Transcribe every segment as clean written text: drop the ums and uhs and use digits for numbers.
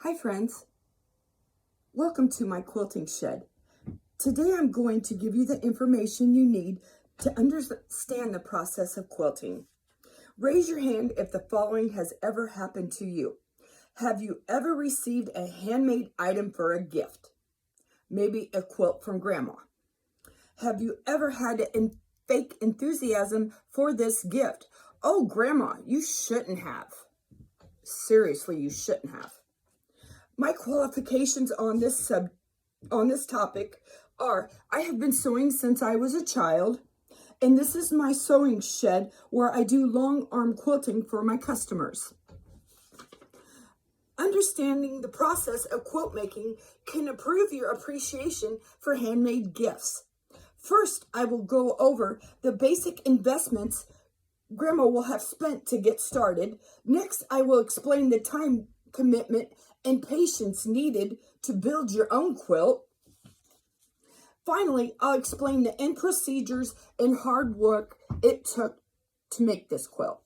Hi friends, welcome to my quilting shed. Today I'm going to give you the information you need to understand the process of quilting. Raise your hand if the following has ever happened to you. Have you ever received a handmade item for a gift? Maybe a quilt from grandma. Have you ever had fake enthusiasm for this gift? Oh, grandma, you shouldn't have. Seriously, you shouldn't have. My qualifications on this topic are: I have been sewing since I was a child, and this is my sewing shed where I do long arm quilting for my customers. Understanding the process of quilt making can improve your appreciation for handmade gifts. First, I will go over the basic investments Grandma will have spent to get started. Next, I will explain the time commitment and patience needed to build your own quilt. Finally, I'll explain the end procedures and hard work it took to make this quilt.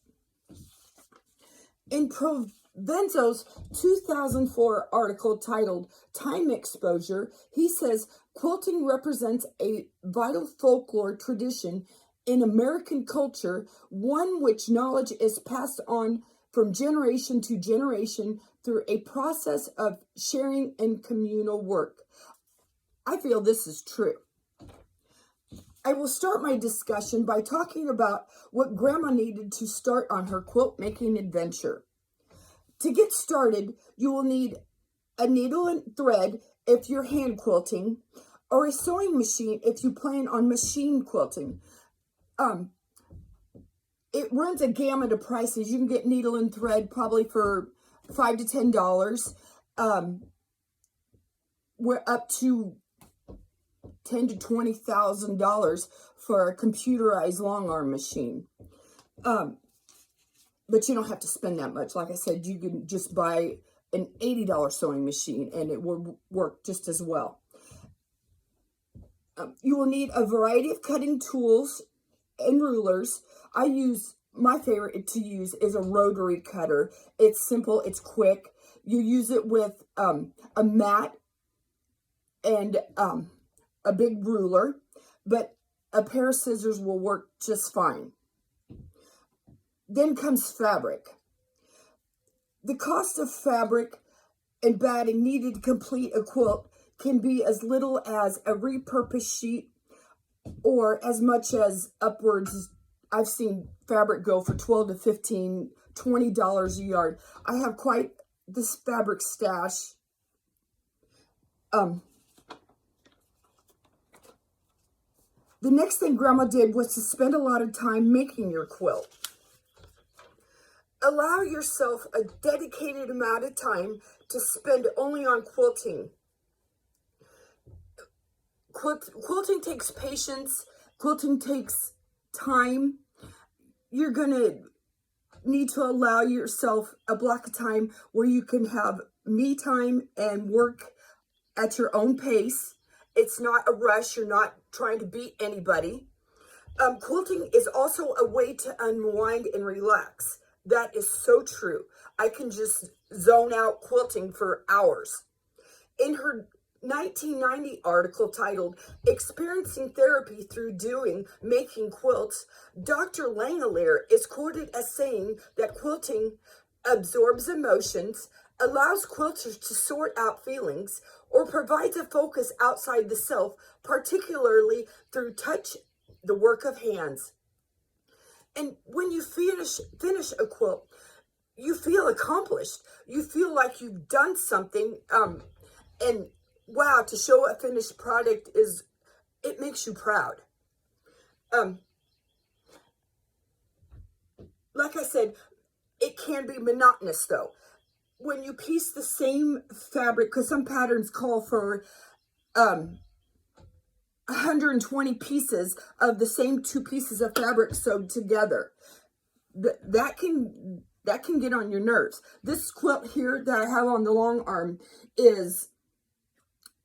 In Provenzo's 2004 article titled Time Exposure, he says quilting represents a vital folklore tradition in American culture, one which knowledge is passed on from generation to generation through a process of sharing and communal work. I feel this is true. I will start my discussion by talking about what Grandma needed to start on her quilt making adventure. To get started, you will need a needle and thread if you're hand quilting, or a sewing machine if you plan on machine quilting. It runs a gamut of prices. You can get needle and thread probably for $5 to $10. We're up to $10,000 to $20,000 for a computerized long arm machine. But you don't have to spend that much. Like I said, you can just buy an $80 sewing machine and it will work just as well. You will need a variety of cutting tools and rulers. My favorite to use is a rotary cutter. It's simple, it's quick. You use it with a mat and a big ruler, but a pair of scissors will work just fine. Then comes fabric. The cost of fabric and batting needed to complete a quilt can be as little as a repurposed sheet or as much as upwards. I've seen fabric go for $12 to $15, $20 a yard. I have quite this fabric stash. The next thing Grandma did was to spend a lot of time making your quilt. Allow yourself a dedicated amount of time to spend only on quilting. Quilting takes patience. Quilting takes time. You're going to need to allow yourself a block of time where you can have me time and work at your own pace. It's not a rush. You're not trying to beat anybody. Quilting is also a way to unwind and relax. That is so true. I can just zone out quilting for hours. In her 1990 article titled Experiencing Therapy Through Making Quilts, Dr. Langelier is quoted as saying that quilting absorbs emotions, allows quilters to sort out feelings, or provides a focus outside the self, particularly through touch, the work of hands. And when you finish a quilt, you feel accomplished. You feel like you've done something, and wow, to show a finished product it makes you proud. Like I said, it can be monotonous though. When you piece the same fabric, because some patterns call for 120 pieces of the same two pieces of fabric sewed together, that can get on your nerves. This quilt here that I have on the long arm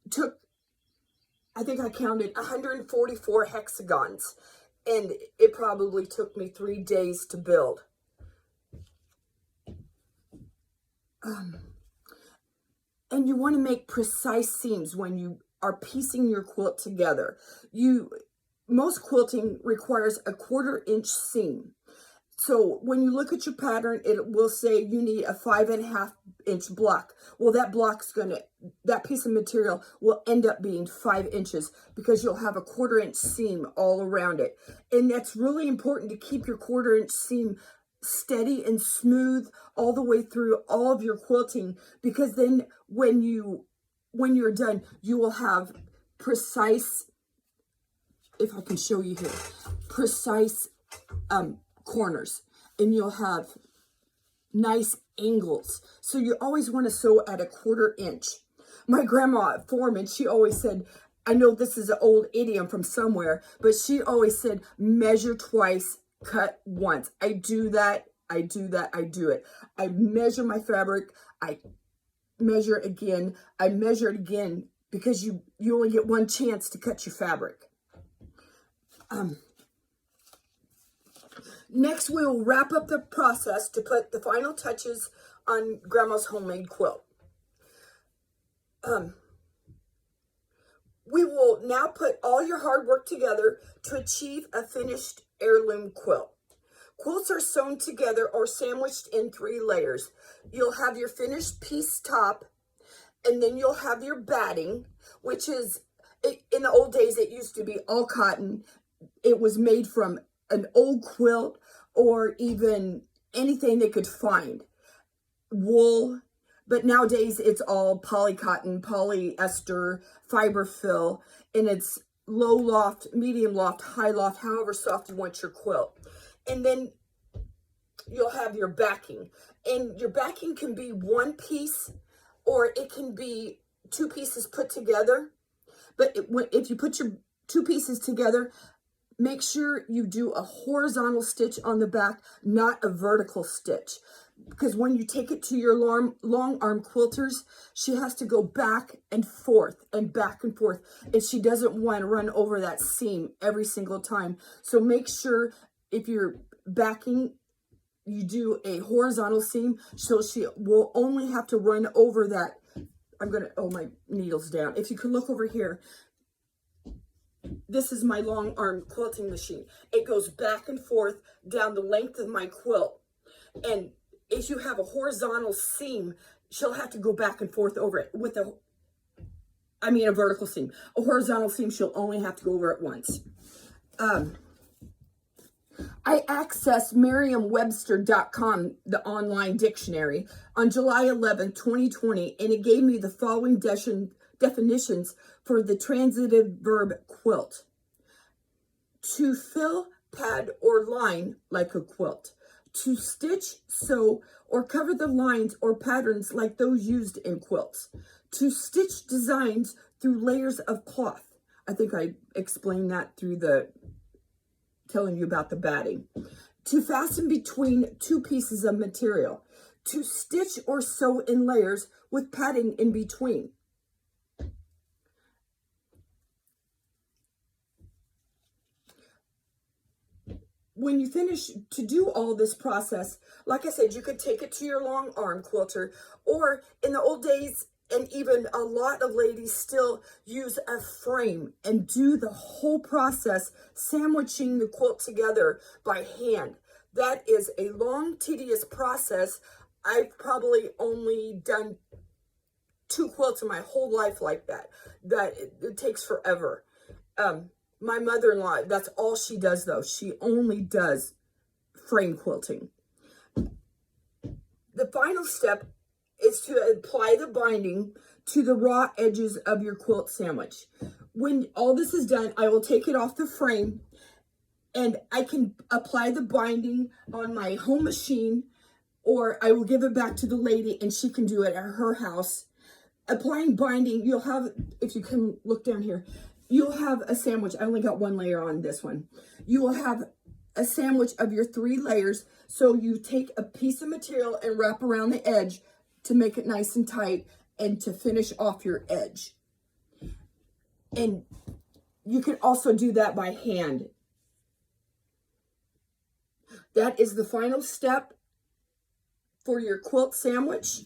took, I think I counted 144 hexagons, and it probably took me 3 days to build. And you want to make precise seams when you are piecing your quilt together. Most quilting requires a 1/4 inch seam. So when you look at your pattern, it will say you need a 5.5 inch block. Well, that piece of material will end up being 5 inches because you'll have a 1/4 inch seam all around it. And that's really important to keep your 1/4 inch seam steady and smooth all the way through all of your quilting, because then when you're done, you will have precise, if I can show you here, precise corners, and you'll have nice angles. So you always want to sew at a 1/4 inch. My grandma at Foreman, she always said, I know this is an old idiom from somewhere, but she always said, measure twice, cut once. I do that. I do it. I measure my fabric. I measure it again. I measure it again, because you only get one chance to cut your fabric. Next, we will wrap up the process to put the final touches on Grandma's homemade quilt. We will now put all your hard work together to achieve a finished heirloom quilt. Quilts are sewn together or sandwiched in 3 layers. You'll have your finished piece top, and then you'll have your batting, which is, in the old days, it used to be all cotton. It was made from an old quilt or even anything they could find. Wool, but nowadays it's all polycotton, polyester, fiber fill, and it's low loft, medium loft, high loft, however soft you want your quilt. And then you'll have your backing, and your backing can be one piece or it can be 2 pieces put together. But if you put your 2 pieces together, make sure you do a horizontal stitch on the back, not a vertical stitch. Because when you take it to your long arm quilters, she has to go back and forth and back and forth. And she doesn't want to run over that seam every single time. So make sure if you're backing, you do a horizontal seam, so she will only have to run over that. My needle's down. If you can look over here, this is my long arm quilting machine. It goes back and forth down the length of my quilt. And if you have a horizontal seam, she'll have to go back and forth over it. A vertical seam. A horizontal seam, she'll only have to go over it once. I accessed Merriam-Webster.com, the online dictionary, on July 11, 2020, and it gave me the following definitions for the transitive verb quilt. To fill, pad, or line like a quilt. To stitch, sew, or cover the lines or patterns like those used in quilts. To stitch designs through layers of cloth. I think I explained that through telling you about the batting. To fasten between 2 pieces of material. To stitch or sew in layers with padding in between. When you finish to do all this process, like I said, you could take it to your long arm quilter, or in the old days, and even a lot of ladies still use a frame and do the whole process, sandwiching the quilt together by hand. That is a long, tedious process. I've probably only done 2 quilts in my whole life like that. It takes forever. My mother-in-law, that's all she does though. She only does frame quilting. The final step is to apply the binding to the raw edges of your quilt sandwich. When all this is done, I will take it off the frame, and I can apply the binding on my home machine, or I will give it back to the lady and she can do it at her house. Applying binding, you'll have, if you can look down here, you'll have a sandwich. I only got 1 layer on this one. You will have a sandwich of your 3 layers. So you take a piece of material and wrap around the edge to make it nice and tight and to finish off your edge. And you can also do that by hand. That is the final step for your quilt sandwich.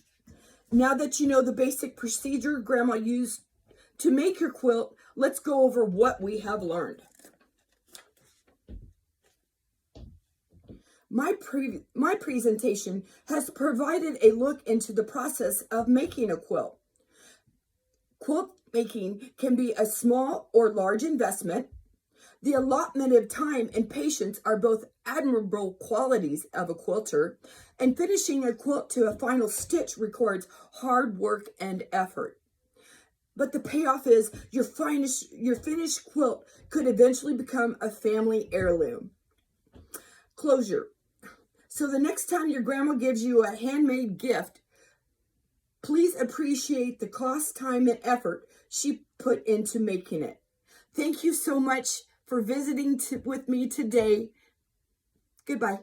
Now that you know the basic procedure Grandma used to make your quilt, let's go over what we have learned. My presentation has provided a look into the process of making a quilt. Quilt making can be a small or large investment. The allotment of time and patience are both admirable qualities of a quilter, and finishing a quilt to a final stitch requires hard work and effort. But the payoff is your finished quilt could eventually become a family heirloom. Closure. So the next time your grandma gives you a handmade gift, please appreciate the cost, time, and effort she put into making it. Thank you so much for visiting with me today. Goodbye.